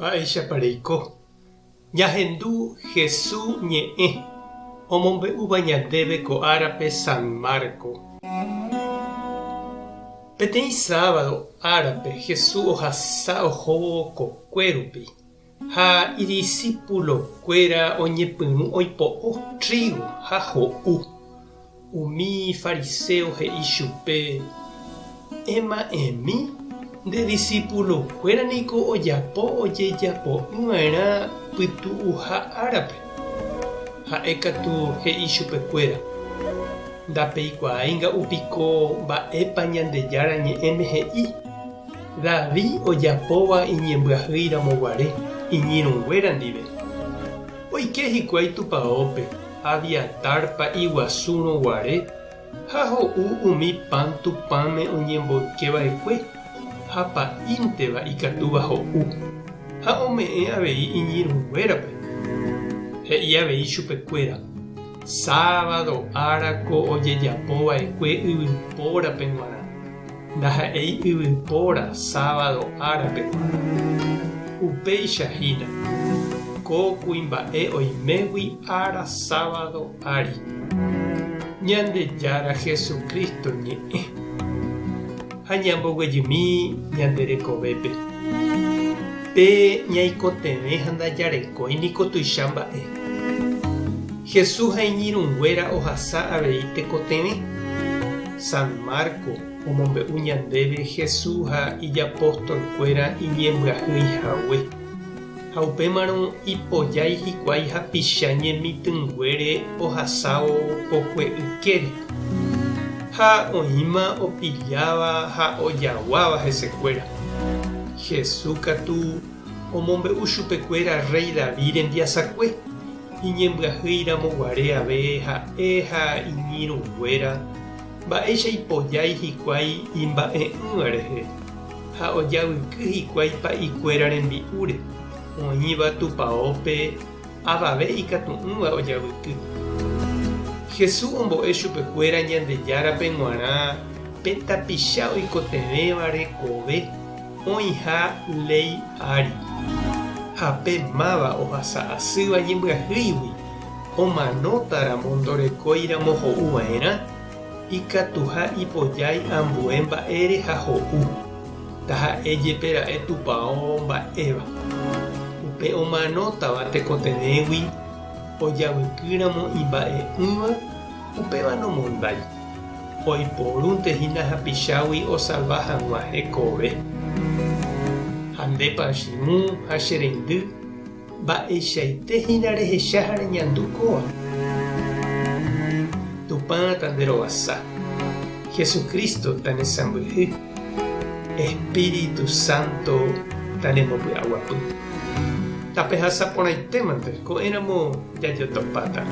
Aishapareiko. Ñahendu Jesús ñe'ẽ omombe'úva ñandéve ko árape San Marco. Peteĩ sábado árape Jesús ohasa ohóvo kokuérupi ha idiscípulokuéra oñepyrũ oipo'o trigo ha ho'u. Umi fariseo he'i chupe: ema'ẽmi nde discípulokuéra niko ojapo ojejapo'ỹva'erã pytu'uha árape. Ha'e katu he'i chupekuéra: ndapeikuaái nga'upiko mba'épa Ñandejára ñe'ẽme he'i. David ojapóva iñembyahýiramoguare iñirũnguéra ndive. Oike hikuái tupãópe Aviatárpa iguasúrõguare ha ho'u umi pan tupãme oñemboykeva'ekue ha pa'ínteva ikatúva ho'u ha ome'ẽ avei iñirũnguérape. He'i avei chupekuéra: sábado árako ojejapova'ekue yvypórape g̃uarã. Ndaha'éi yvypóra sábado árape g̃uarã. Upéichahína ko kuimba'e oimégui ára sábado ári. Ñandejára Jesucristo ñe'ẽ ha ñamboguejymi ñande rekovépe. Pe ñaikotevẽ ha ndajarekóiniko tuicha mba'e. Jesús ha iñirũnguéra ohasa avei tekotevẽ. San Marco omombe'u ñandéve Jesús ha ijapóstolkuéra iñembyahýihague. Ha upémarõ ipojái hikuái ha picha ñemitỹnguére ohasávo kokue ykére. Ha oĩma opiliáva ha ojaguáva hesekuéra. Jesús katu omombe'u chupekuéra Rey David rembiasakue. Iñembyahýiramoguare ave ha'e ha iñirũnguéra mba'éicha ipojái hikuái imba'e'ỹva rehe ha ojavyky hikuái pa'ikuéra rembi'úre. Oĩva tupãópe avave ikatu'ỹva ojavyky. Jesús ombo'e chupekuéra Ñandejárape g̃uarã pe tapicha oikotevẽva rekove oĩha ley ári. Ha pe máva ohasa asýva ñembyahýigui omanótaramo ndorekóiramo ho'uva'erã ikatuha ipojái ambue mba'ére ha ho'u. Taha'éjepera'e tupão mba'éva. Upe omanótava tekotevẽgui ojavykýramo imba'e'ỹva upéva nomondái. Oiporũntehína hapichágui osalva hag̃ua hekove. Ha ndépa chiũ ha che reindy mba'eichaitehína rehecha ha reñandúkova. Tupã tande rovasa. Jesucristo tane sãmbyhy. Espíritu Santo tane mombyaguapy. Tape hasaporãitémante ko'ẽramo jajotopáta.